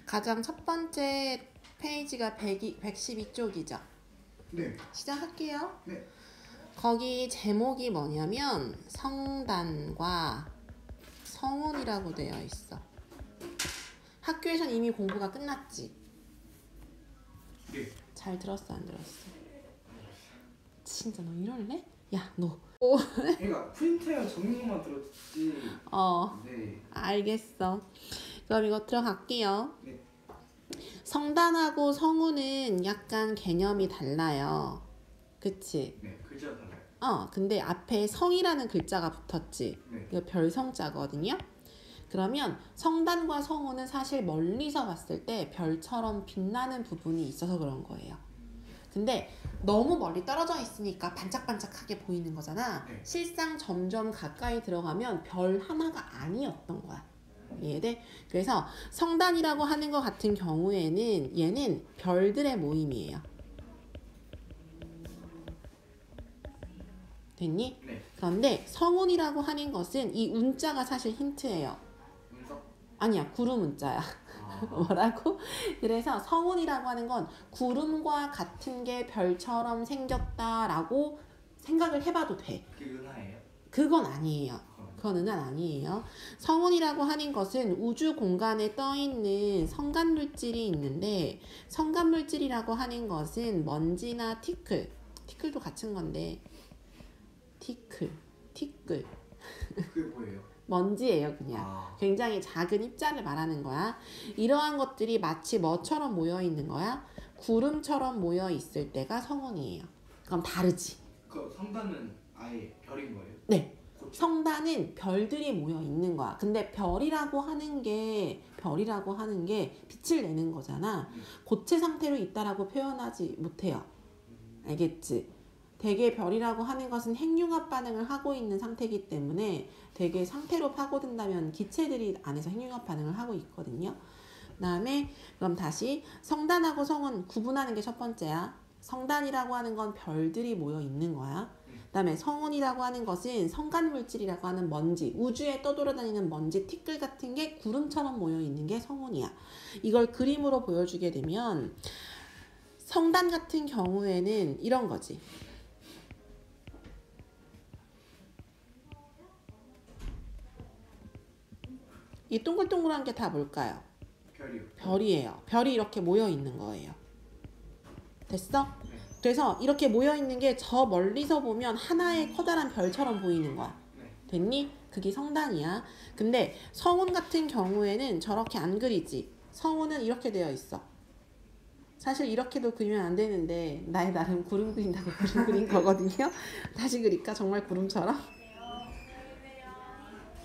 가장 첫 번째 페이지가 112쪽이죠. 네. 시작할게요. 네. 거기 제목이 뭐냐면 성단과 성운이라고 되어 있어. 학교에선 이미 공부가 끝났지? 네. 잘 들었어, 안 들었어? 진짜 너 이럴래? 야, 너. 그러니까 프린트해야 정리만 들었지. 네. 알겠어. 그럼 이거 들어갈게요. 네. 성단하고 성운은 약간 개념이 달라요. 그치? 네. 글자가 달라요. 근데 앞에 성이라는 글자가 붙었지? 네. 이거 별성자거든요? 그러면 성단과 성운은 사실 멀리서 봤을 때 별처럼 빛나는 부분이 있어서 그런 거예요. 근데 너무 멀리 떨어져 있으니까 반짝반짝하게 보이는 거잖아. 네. 실상 점점 가까이 들어가면 별 하나가 아니었던 거야. 이해돼? 그래서 성단이라고 하는 것 같은 경우에는 얘는 별들의 모임이에요. 됐니? 네. 그런데 성운이라고 하는 것은 이 운자가 사실 힌트예요. 운석? 아니야, 구름 운자야. 뭐라고? 그래서 성운이라고 하는 건 구름과 같은 게 별처럼 생겼다라고 생각을 해봐도 돼. 그게 은하예요? 그건 아니에요. 그건 은하는 아니에요. 성운이라고 하는 것은 우주 공간에 떠있는 성간물질이 있는데, 성간물질이라고 하는 것은 먼지나 티끌도 같은 건데, 티끌 그게 뭐예요? 먼지예요. 그냥 굉장히 작은 입자를 말하는 거야. 이러한 것들이 마치 뭐처럼 모여 있는 거야? 구름처럼 모여 있을 때가 성운이에요. 그럼 다르지? 그 성단은 아예 별인 거예요? 네. 성단은 별들이 모여 있는 거야. 근데 별이라고 하는 게 빛을 내는 거잖아. 고체 상태로 있다라고 표현하지 못해요. 알겠지? 대개 별이라고 하는 것은 핵융합 반응을 하고 있는 상태이기 때문에 대개 상태로 파고든다면 기체들이 안에서 핵융합 반응을 하고 있거든요. 그 다음에 그럼 다시 성단하고 성은 구분하는 게 첫 번째야. 성단이라고 하는 건 별들이 모여 있는 거야. 그 다음에 성운이라고 하는 것은 성간물질이라고 하는 먼지, 우주에 떠돌아다니는 먼지, 티끌 같은 게 구름처럼 모여 있는 게 성운이야. 이걸 그림으로 보여주게 되면 성단 같은 경우에는 이런 거지. 이 동글동글한 게 다 뭘까요? 별이요. 별이에요. 별이 이렇게 모여 있는 거예요. 됐어? 네. 그래서 이렇게 모여 있는 게 저 멀리서 보면 하나의 커다란 별처럼 보이는 거야. 네. 됐니? 그게 성단이야. 근데 성운 같은 경우에는 저렇게 안 그리지. 성운은 이렇게 되어 있어. 사실 이렇게도 그리면 안 되는데 나의 나름 구름 그린다고 구름 그린 거거든요. 다시 그릴까? 정말 구름처럼?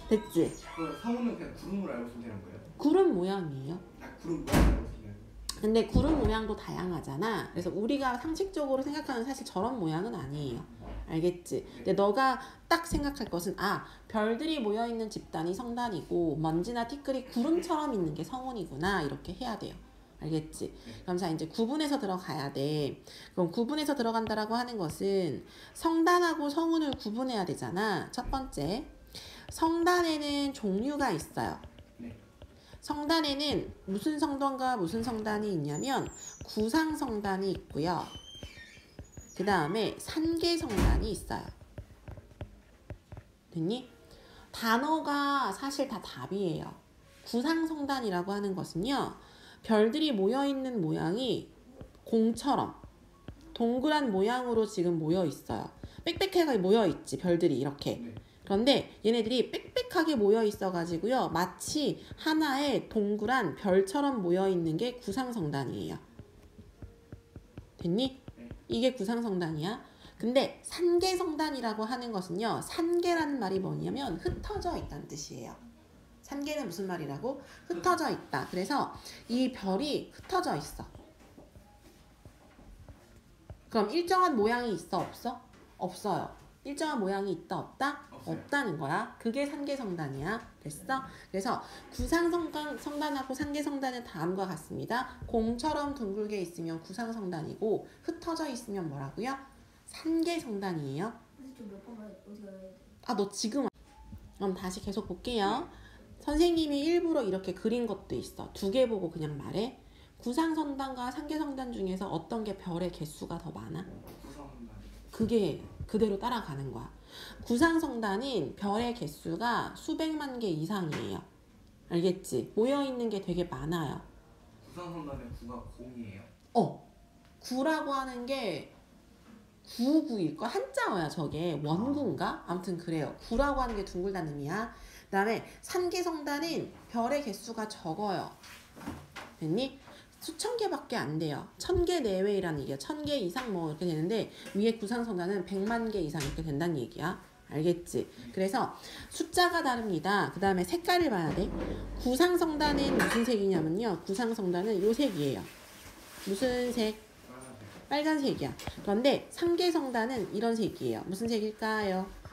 됐지? 성운은 그냥 구름으로 알고 있으면 되는 거예요? 구름 모양이에요. 구름 모양 알고 있으면. 근데 구름 모양도 다양하잖아. 그래서 우리가 상식적으로 생각하는 사실 저런 모양은 아니에요. 알겠지? 근데 너가 딱 생각할 것은 별들이 모여있는 집단이 성단이고 먼지나 티끌이 구름처럼 있는 게 성운이구나 이렇게 해야 돼요. 알겠지? 그럼 자 이제 구분해서 들어가야 돼. 그럼 구분해서 들어간다라고 하는 것은 성단하고 성운을 구분해야 되잖아. 첫 번째, 성단에는 종류가 있어요. 성단에는 무슨 성단과 무슨 성단이 있냐면 구상성단이 있고요. 그 다음에 산계성단이 있어요. 됐니? 단어가 사실 다 답이에요. 구상성단이라고 하는 것은요. 별들이 모여있는 모양이 공처럼 동그란 모양으로 지금 모여 있어요. 빽빽하게 모여 있지 별들이 이렇게. 그런데 얘네들이 빽빽하게 모여 있어 가지고요. 마치 하나의 동그란 별처럼 모여 있는 게 구상성단이에요. 됐니? 이게 구상성단이야. 근데 산계성단이라고 하는 것은요. 산계라는 말이 뭐냐면 흩어져 있다는 뜻이에요. 산계는 무슨 말이라고? 흩어져 있다. 그래서 이 별이 흩어져 있어. 그럼 일정한 모양이 있어? 없어? 없어요. 일정한 모양이 있다? 없다? 없어요. 없다는 거야. 그게 산계성단이야. 됐어? 그래서 구상성단하고 산계성단은 다음과 같습니다. 공처럼 둥글게 있으면 구상성단이고 흩어져 있으면 뭐라고요? 산계성단이에요. 몇 번만 어디 가야 돼? 너 지금 그럼 다시 계속 볼게요. 선생님이 일부러 이렇게 그린 것도 있어. 두 개 보고 그냥 말해. 구상성단과 상계성단 중에서 어떤 게 별의 개수가 더 많아? 구성한다. 그게 그대로 따라가는 거야. 구상성단은 별의 개수가 수백만 개 이상이에요. 알겠지? 모여있는 게 되게 많아요. 구성한다면 9가 0이에요. 9라고 하는 게 99일걸? 한자어야 저게. 원구인가? 아무튼 그래요. 9라고 하는 게 둥글다는 의미야. 그 다음에 상계성단은 별의 개수가 적어요. 됐니? 수천 개밖에 안 돼요. 1000개 내외라는 얘기야. 1000개 이상 뭐 이렇게 되는데 위에 구상성단은 100만 개 이상 이렇게 된다는 얘기야. 알겠지? 그래서 숫자가 다릅니다. 그 다음에 색깔을 봐야 돼. 구상성단은 무슨 색이냐면요. 구상성단은 요 색이에요. 무슨 색? 빨간색이야. 그런데 상계성단은 이런 색이에요. 무슨 색일까요?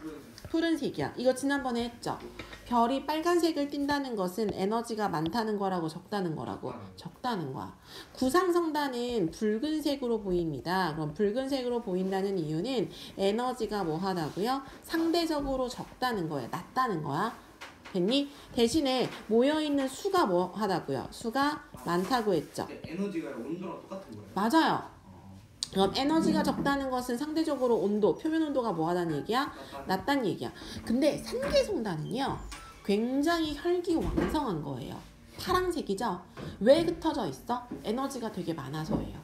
푸른색이야. 이거 지난번에 했죠. 별이 빨간색을 띈다는 것은 에너지가 많다는 거라고 적다는 거라고? 적다는 거야. 구상성단은 붉은색으로 보입니다. 그럼 붉은색으로 보인다는 이유는 에너지가 뭐 하다고요? 상대적으로 적다는 거야. 낮다는 거야. 됐니? 대신에 모여있는 수가 뭐 하다고요? 수가 많다고 했죠. 에너지가 온도랑 똑같은 거예요? 맞아요. 그럼 에너지가 적다는 것은 상대적으로 온도, 표면 온도가 뭐 하다는 얘기야? 낮다는 얘기야. 근데 상계성단은요, 굉장히 혈기왕성한 거예요. 파란색이죠? 왜 흩어져 있어? 에너지가 되게 많아서예요.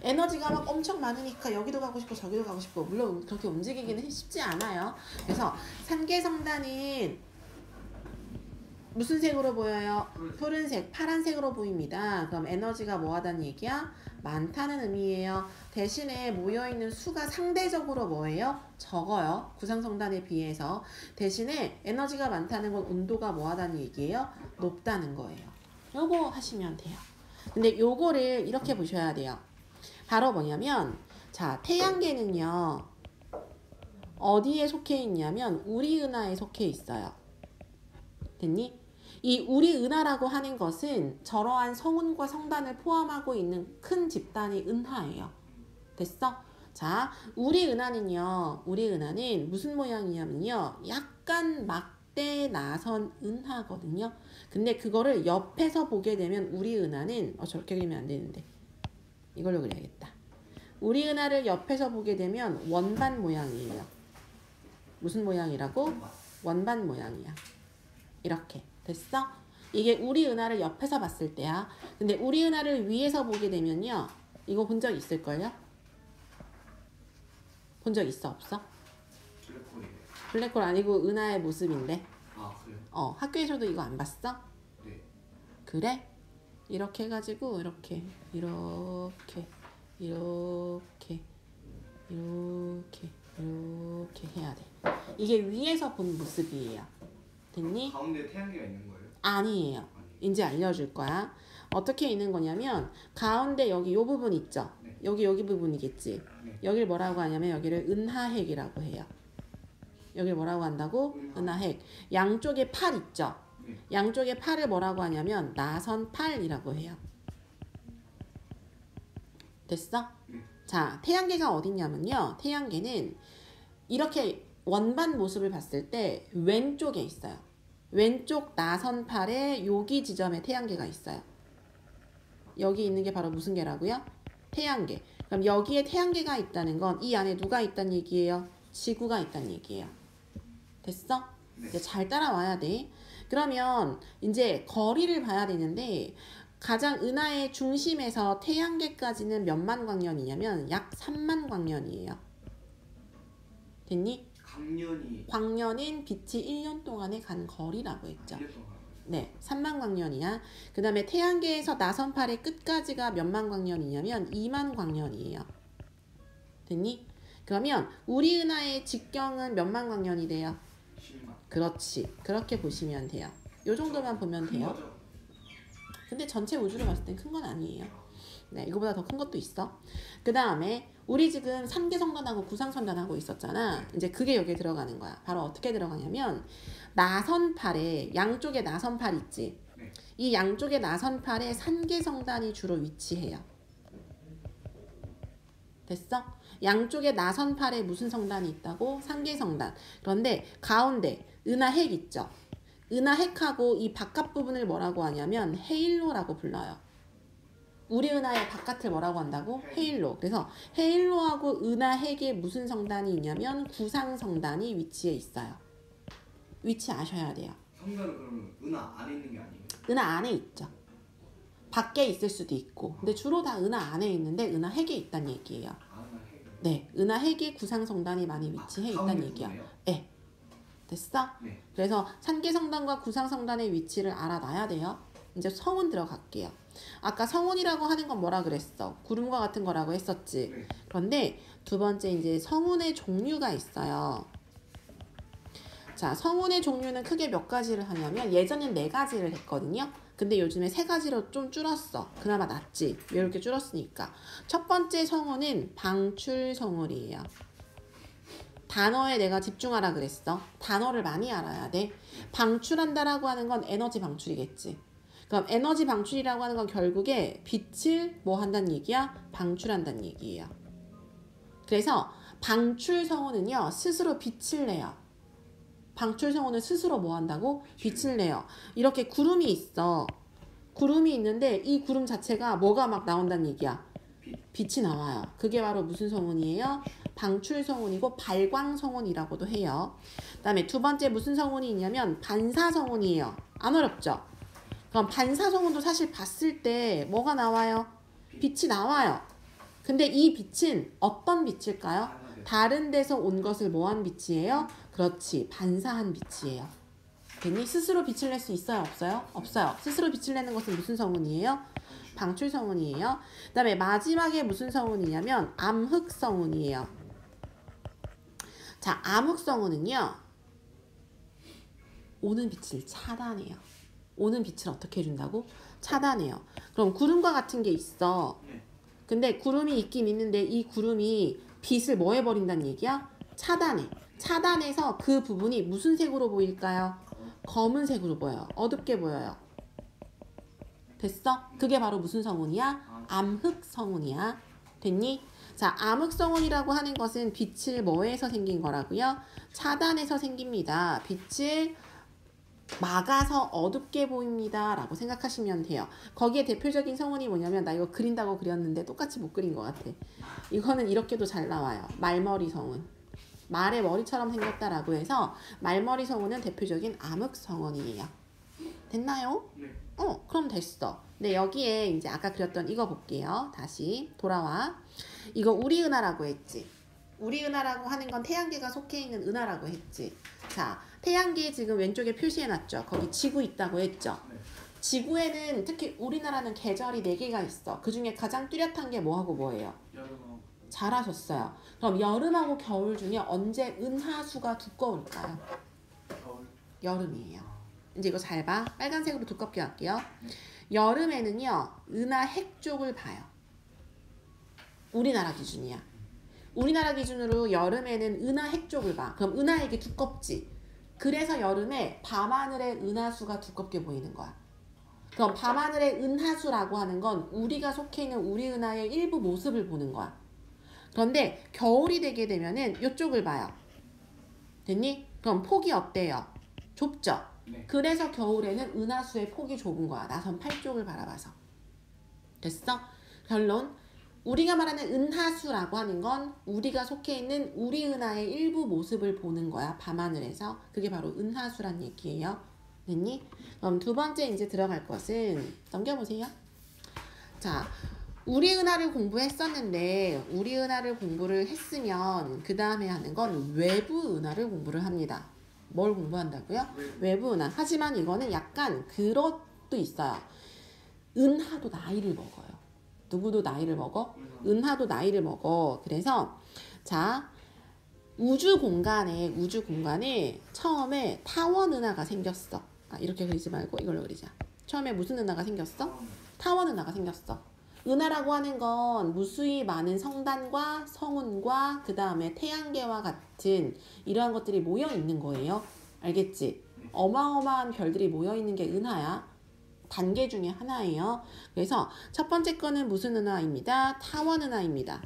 에너지가 막 엄청 많으니까 여기도 가고 싶고 저기도 가고 싶고, 물론 그렇게 움직이기는 쉽지 않아요. 그래서 상계성단은 무슨 색으로 보여요? 푸른색, 파란색으로 보입니다. 그럼 에너지가 뭐 하다는 얘기야? 많다는 의미예요. 대신에 모여있는 수가 상대적으로 뭐예요? 적어요. 구상성단에 비해서. 대신에 에너지가 많다는 건 온도가 뭐 하다는 얘기예요? 높다는 거예요. 요거 하시면 돼요. 근데 요거를 이렇게 보셔야 돼요. 바로 뭐냐면, 자, 태양계는요, 어디에 속해 있냐면 우리은하에 속해 있어요. 됐니? 이 우리은하라고 하는 것은 저러한 성운과 성단을 포함하고 있는 큰 집단이 은하예요. 됐어? 자, 우리은하는 무슨 모양이냐면요. 약간 막대 나선 은하거든요. 근데 그거를 옆에서 보게 되면 우리은하는 저렇게 그리면 안 되는데 이걸로 그려야겠다. 우리은하를 옆에서 보게 되면 원반 모양이에요. 무슨 모양이라고? 원반 모양이야. 이렇게. 됐어? 이게 우리은하를 옆에서 봤을 때야. 근데 우리은하를 위에서 보게 되면요. 이거 본 적 있을걸요? 본 적 있어? 없어? 블랙홀이에요. 블랙홀 아니고 은하의 모습인데. 아 그래요? 학교에서도 이거 안 봤어? 네. 그래? 이렇게 해가지고 이렇게 해야 돼. 이게 위에서 본 모습이에요. 됐니? 가운데 태양계가 있는 거예요? 아니에요. 이제 알려줄 거야. 어떻게 있는 거냐면 가운데 여기 요 부분 있죠? 네. 여기 부분이겠지? 네. 여기를 뭐라고 하냐면 여기를 은하핵이라고 해요. 여기를 뭐라고 한다고? 은하핵. 양쪽에 팔 있죠? 네. 양쪽에 팔을 뭐라고 하냐면 나선팔이라고 해요. 됐어? 네. 자, 태양계가 어딨냐면요. 태양계는 이렇게 원반 모습을 봤을 때 왼쪽에 있어요. 왼쪽 나선팔에 여기 지점에 태양계가 있어요. 여기 있는 게 바로 무슨 계라고요? 태양계. 그럼 여기에 태양계가 있다는 건 이 안에 누가 있다는 얘기예요? 지구가 있다는 얘기예요. 됐어? 네. 이제 잘 따라와야 돼. 그러면 이제 거리를 봐야 되는데 가장 은하의 중심에서 태양계까지는 몇만 광년이냐면 약 3만 광년이에요. 됐니? 광년은 빛이 1년 동안에 간 거리라고 했죠. 1년 동안. 네, 3만 광년이야. 그 다음에 태양계에서 나선팔의 끝까지가 몇만 광년이냐면 2만 광년이에요. 됐니? 그러면 우리 은하의 직경은 몇만 광년이 돼요? 10만. 그렇지. 그렇게 보시면 돼요. 요 정도만 보면 돼요. 거죠? 근데 전체 우주를 봤을 땐 큰 건 아니에요. 네, 이거보다 더 큰 것도 있어. 그 다음에 우리 지금 상계성단하고 구상성단하고 있었잖아. 이제 그게 여기에 들어가는 거야. 바로 어떻게 들어가냐면 나선팔에 양쪽에 나선팔 있지. 네. 이 양쪽에 나선팔에 상계성단이 주로 위치해요. 됐어? 양쪽에 나선팔에 무슨 성단이 있다고? 상계성단. 그런데 가운데 은하핵 있죠. 은하 핵하고 이 바깥 부분을 뭐라고 하냐면 헤일로라고 불러요. 우리 은하의 바깥을 뭐라고 한다고? 헤일로. 그래서 헤일로하고 은하 핵에 무슨 성단이 있냐면 구상성단이 위치해 있어요. 위치 아셔야 돼요. 성단은 그러면 은하 안에 있는 게 아니에요? 은하 안에 있죠. 밖에 있을 수도 있고. 근데 주로 다 은하 안에 있는데 은하 핵에 있다는 얘기예요. 은하 핵. 네, 은하 핵에 구상성단이 많이 위치해 있다는 얘기야. 네. 됐어? 네. 그래서 산계성단과 구상성단의 위치를 알아놔야 돼요. 이제 성운 들어갈게요. 아까 성운이라고 하는 건 뭐라 그랬어? 구름과 같은 거라고 했었지. 네. 그런데 두 번째 이제 성운의 종류가 있어요. 자, 성운의 종류는 크게 몇 가지를 하냐면 예전엔 4가지를 했거든요. 근데 요즘에 3가지로 좀 줄었어. 그나마 낫지. 왜 이렇게 줄었으니까. 첫 번째 성운은 방출성운이에요. 단어에 내가 집중하라 그랬어. 단어를 많이 알아야 돼. 방출한다라고 하는 건 에너지 방출이겠지. 그럼 에너지 방출이라고 하는 건 결국에 빛을 뭐 한다는 얘기야? 방출한다는 얘기예요. 그래서 방출성운은요, 스스로 빛을 내요. 방출성운은 스스로 뭐 한다고? 빛을 내요. 이렇게 구름이 있어. 구름이 있는데 이 구름 자체가 뭐가 막 나온다는 얘기야? 빛이 나와요. 그게 바로 무슨 성운이에요? 방출성운이고 발광성운이라고도 해요. 그 다음에 두 번째 무슨 성운이 있냐면 반사성운이에요. 안 어렵죠? 그럼 반사성운도 사실 봤을 때 뭐가 나와요? 빛이 나와요. 근데 이 빛은 어떤 빛일까요? 다른 데서 온 것을 뭐한 빛이에요? 그렇지, 반사한 빛이에요. 됐니? 스스로 빛을 낼 수 있어요? 없어요? 없어요. 스스로 빛을 내는 것은 무슨 성운이에요? 방출성운이에요. 그 다음에 마지막에 무슨 성운이냐면 암흑성운이에요. 자, 암흑성운은요, 오는 빛을 차단해요. 오는 빛을 어떻게 해준다고? 차단해요. 그럼 구름과 같은 게 있어. 근데 구름이 있긴 있는데 이 구름이 빛을 뭐 해버린다는 얘기야? 차단해. 차단해서 그 부분이 무슨 색으로 보일까요? 검은색으로 보여요. 어둡게 보여요. 됐어? 그게 바로 무슨 성운이야? 암흑성운이야. 됐니? 자, 암흑성운이라고 하는 것은 빛을 뭐에서 생긴 거라고요? 차단해서 생깁니다. 빛을 막아서 어둡게 보입니다 라고 생각하시면 돼요. 거기에 대표적인 성운이 뭐냐면, 나 이거 그린다고 그렸는데 똑같이 못 그린 것 같아. 이거는 이렇게도 잘 나와요. 말머리 성운. 말의 머리처럼 생겼다라고 해서 말머리 성운은 대표적인 암흑성운이에요. 됐나요? 네. 그럼 됐어. 네, 여기에 이제 아까 그렸던 이거 볼게요. 다시 돌아와. 이거 우리 은하라고 했지. 우리 은하라고 하는 건 태양계가 속해 있는 은하라고 했지. 자, 태양계 지금 왼쪽에 표시해놨죠. 거기 지구 있다고 했죠. 네. 지구에는 특히 우리나라는 계절이 4개가 있어. 그 중에 가장 뚜렷한 게 뭐하고 뭐예요? 여름하고 잘하셨어요. 그럼 여름하고 겨울 중에 언제 은하수가 두꺼울까요? 겨울. 여름이에요. 이제 이거 잘 봐. 빨간색으로 두껍게 할게요. 여름에는요, 은하 핵 쪽을 봐요. 우리나라 기준이야. 우리나라 기준으로 여름에는 은하 핵 쪽을 봐. 그럼 은하 핵이 두껍지. 그래서 여름에 밤하늘의 은하수가 두껍게 보이는 거야. 그럼 밤하늘의 은하수라고 하는 건 우리가 속해 있는 우리 은하의 일부 모습을 보는 거야. 그런데 겨울이 되게 되면은 이쪽을 봐요. 됐니? 그럼 폭이 어때요? 좁죠? 네. 그래서 겨울에는 은하수의 폭이 좁은 거야. 나선 8쪽을 바라봐서. 됐어? 결론. 우리가 말하는 은하수라고 하는 건 우리가 속해 있는 우리 은하의 일부 모습을 보는 거야. 밤하늘에서. 그게 바로 은하수란 얘기예요. 됐니? 그럼 두 번째 이제 들어갈 것은 넘겨보세요. 자, 우리 은하를 공부했었는데 우리 은하를 공부를 했으면 그 다음에 하는 건 외부 은하를 공부를 합니다. 뭘 공부한다고요? 외부 은하. 하지만 이거는 약간 그것도 있어요. 은하도 나이를 먹어요. 누구도 나이를 먹어? 은하도 나이를 먹어. 그래서 자, 우주 공간에 처음에 타원 은하가 생겼어. 이렇게 그리지 말고 이걸로 그리자. 처음에 무슨 은하가 생겼어? 타원 은하가 생겼어. 은하라고 하는 건 무수히 많은 성단과 성운과 그 다음에 태양계와 같은 이러한 것들이 모여 있는 거예요. 알겠지? 어마어마한 별들이 모여 있는 게 은하야. 단계 중에 하나예요. 그래서 첫 번째 거는 무슨 은하입니다. 타원 은하입니다.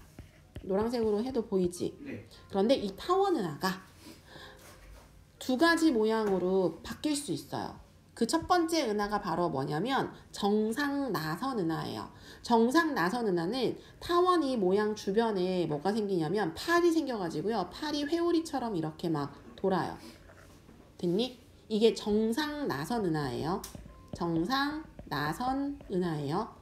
노란색으로 해도 보이지? 네. 그런데 이 타원 은하가 두 가지 모양으로 바뀔 수 있어요. 그 첫 번째 은하가 바로 뭐냐면 정상 나선 은하예요. 정상 나선 은하는 타원이 모양 주변에 뭐가 생기냐면 팔이 생겨가지고요. 팔이 회오리처럼 이렇게 막 돌아요. 됐니? 이게 정상 나선 은하예요. 정상 나선 은하예요.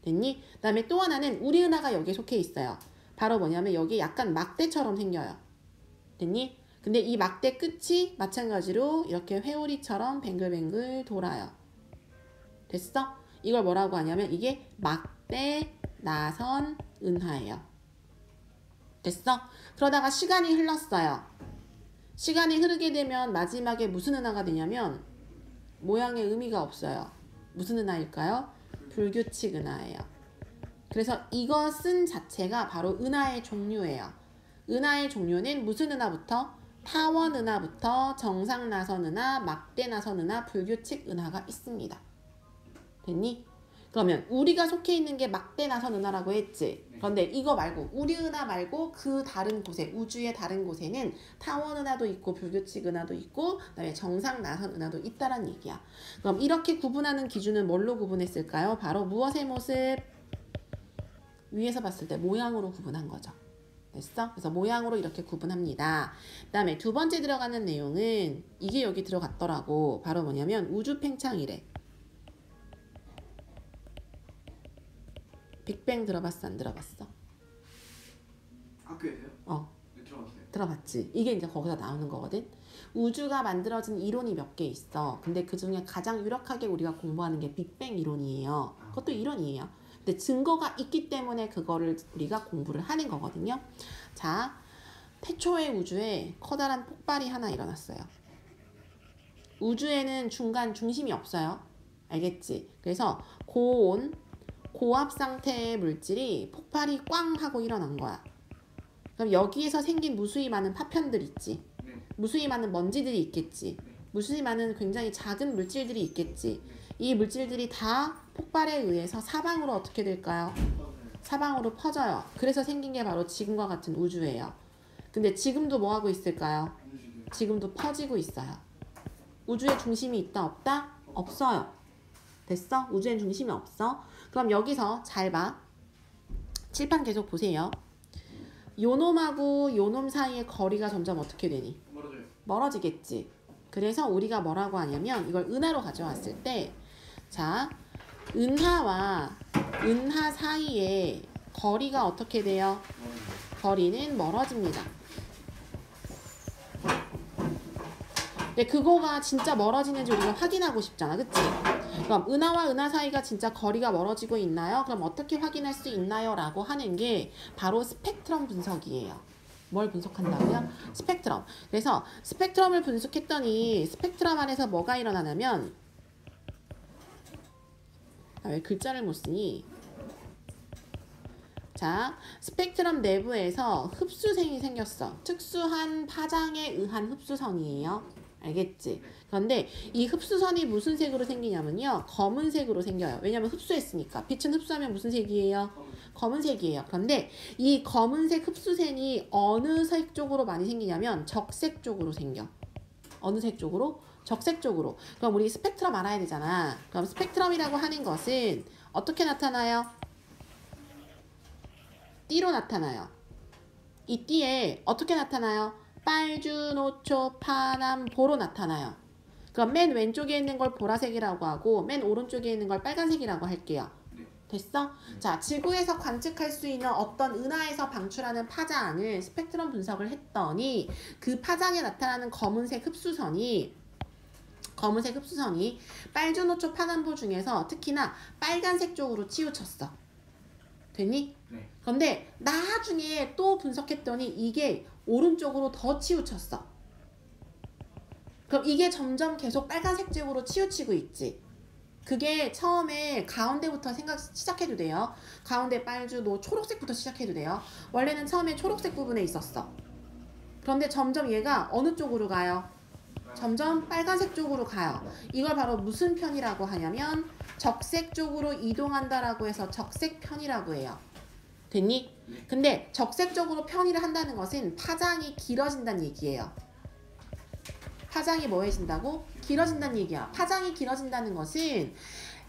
됐니? 그 다음에 또 하나는 우리 은하가 여기에 속해 있어요. 바로 뭐냐면 여기 약간 막대처럼 생겨요. 됐니? 근데 이 막대 끝이 마찬가지로 이렇게 회오리처럼 뱅글뱅글 돌아요. 됐어? 이걸 뭐라고 하냐면 이게 막대 나선 은하예요. 됐어? 그러다가 시간이 흘렀어요. 시간이 흐르게 되면 마지막에 무슨 은하가 되냐면 모양에 의미가 없어요. 무슨 은하일까요? 불규칙 은하예요. 그래서 이것은 자체가 바로 은하의 종류예요. 은하의 종류는 무슨 은하부터? 타원 은하부터 정상 나선 은하, 막대 나선 은하, 불규칙 은하가 있습니다. 됐니? 그러면 우리가 속해 있는 게 막대 나선 은하라고 했지. 그런데 이거 말고 우리 은하 말고 그 다른 곳에 우주의 다른 곳에는 타원 은하도 있고 불규칙 은하도 있고 그다음에 정상 나선 은하도 있다란 얘기야. 그럼 이렇게 구분하는 기준은 뭘로 구분했을까요? 바로 무엇의 모습? 위에서 봤을 때 모양으로 구분한 거죠. 됐어? 그래서 모양으로 이렇게 구분합니다. 그 다음에 두 번째 들어가는 내용은 이게 여기 들어갔더라고. 바로 뭐냐면 우주 팽창이래. 빅뱅 들어봤어? 안 들어봤어? 학교에서요? 네, 들어봤어요. 들어봤지? 이게 이제 거기서 나오는 거거든. 우주가 만들어진 이론이 몇 개 있어. 근데 그 중에 가장 유력하게 우리가 공부하는 게 빅뱅 이론이에요. 그것도 이론이에요. 근데 증거가 있기 때문에 그거를 우리가 공부를 하는 거거든요. 자, 태초의 우주에 커다란 폭발이 하나 일어났어요. 우주에는 중간 중심이 없어요. 알겠지? 그래서 고온, 고압 상태의 물질이 폭발이 꽝 하고 일어난 거야. 그럼 여기에서 생긴 무수히 많은 파편들 있지. 무수히 많은 먼지들이 있겠지. 무수히 많은 굉장히 작은 물질들이 있겠지. 이 물질들이 다 폭발에 의해서 사방으로 어떻게 될까요? 사방으로 퍼져요. 그래서 생긴 게 바로 지금과 같은 우주예요. 근데 지금도 뭐 하고 있을까요? 지금도 퍼지고 있어요. 우주의 중심이 있다 없다? 없어요. 됐어? 우주엔 중심이 없어. 그럼 여기서 잘 봐. 칠판 계속 보세요. 요놈하고 요놈 사이의 거리가 점점 어떻게 되니? 멀어지겠지. 그래서 우리가 뭐라고 하냐면 이걸 은하로 가져왔을 때 자, 은하와 은하 사이의 거리가 어떻게 돼요? 거리는 멀어집니다. 근데 그거가 진짜 멀어지는지 우리가 확인하고 싶잖아. 그치? 그럼 은하와 은하 사이가 진짜 거리가 멀어지고 있나요? 그럼 어떻게 확인할 수 있나요? 라고 하는 게 바로 스펙트럼 분석이에요. 뭘 분석한다고요? 스펙트럼. 그래서 스펙트럼을 분석했더니 스펙트럼 안에서 뭐가 일어나냐면 왜 글자를 못 쓰니? 자, 스펙트럼 내부에서 흡수생이 생겼어. 특수한 파장에 의한 흡수선이에요. 알겠지? 그런데 이 흡수선이 무슨 색으로 생기냐면요. 검은색으로 생겨요. 왜냐면 흡수했으니까. 빛은 흡수하면 무슨 색이에요? 검은색이에요. 그런데 이 검은색 흡수선이 어느 색 쪽으로 많이 생기냐면 적색 쪽으로 생겨. 어느 색 쪽으로? 적색 쪽으로. 그럼 우리 스펙트럼 알아야 되잖아. 그럼 스펙트럼이라고 하는 것은 어떻게 나타나요? 띠로 나타나요. 이 띠에 어떻게 나타나요? 빨주노초 파남보로 나타나요. 그럼 맨 왼쪽에 있는 걸 보라색이라고 하고 맨 오른쪽에 있는 걸 빨간색이라고 할게요. 됐어? 자, 지구에서 관측할 수 있는 어떤 은하에서 방출하는 파장을 스펙트럼 분석을 했더니 그 파장에 나타나는 검은색 흡수선이 빨주노초 파남보 중에서 특히나 빨간색 쪽으로 치우쳤어. 됐니? 네. 그런데 나중에 또 분석했더니 이게 오른쪽으로 더 치우쳤어. 그럼 이게 점점 계속 빨간색 쪽으로 치우치고 있지. 그게 처음에 가운데부터 시작해도 돼요. 가운데 빨주노 초록색부터 시작해도 돼요. 원래는 처음에 초록색 부분에 있었어. 그런데 점점 얘가 어느 쪽으로 가요? 점점 빨간색 쪽으로 가요. 이걸 바로 무슨 편이라고 하냐면 적색 쪽으로 이동한다라고 해서 적색 편이라고 해요. 됐니? 근데 적색 쪽으로 편의를 한다는 것은 파장이 길어진다는 얘기예요. 파장이 뭐해진다고? 길어진다는 얘기야. 파장이 길어진다는 것은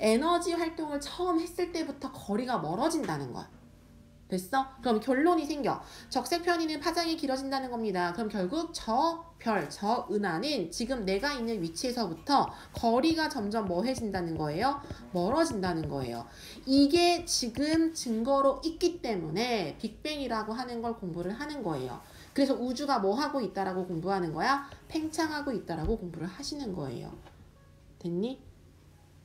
에너지 활동을 처음 했을 때부터 거리가 멀어진다는 거야. 됐어? 그럼 결론이 생겨. 적색 편의는 파장이 길어진다는 겁니다. 그럼 결국 저 별, 저 은하는 지금 내가 있는 위치에서부터 거리가 점점 뭐해진다는 거예요? 멀어진다는 거예요. 이게 지금 증거로 있기 때문에 빅뱅이라고 하는 걸 공부를 하는 거예요. 그래서 우주가 뭐 하고 있다라고 공부하는 거야? 팽창하고 있다라고 공부를 하시는 거예요. 됐니?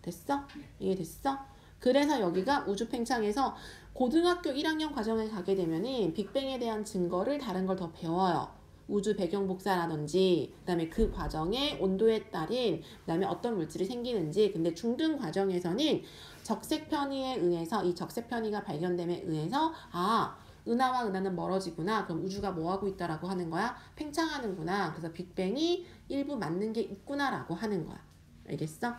됐어? 이해됐어? 그래서 여기가 우주 팽창에서 고등학교 1학년 과정에 가게 되면은 빅뱅에 대한 증거를 다른 걸 더 배워요. 우주 배경 복사라든지 그다음에 그 과정에 온도에 따른 그다음에 어떤 물질이 생기는지. 근데 중등 과정에서는 적색 편의에 의해서 이 적색 편의가 발견됨에 의해서 은하와 은하는 멀어지구나. 그럼 우주가 뭐 하고 있다라고 하는 거야? 팽창하는구나. 그래서 빅뱅이 일부 맞는 게 있구나라고 하는 거야. 알겠어?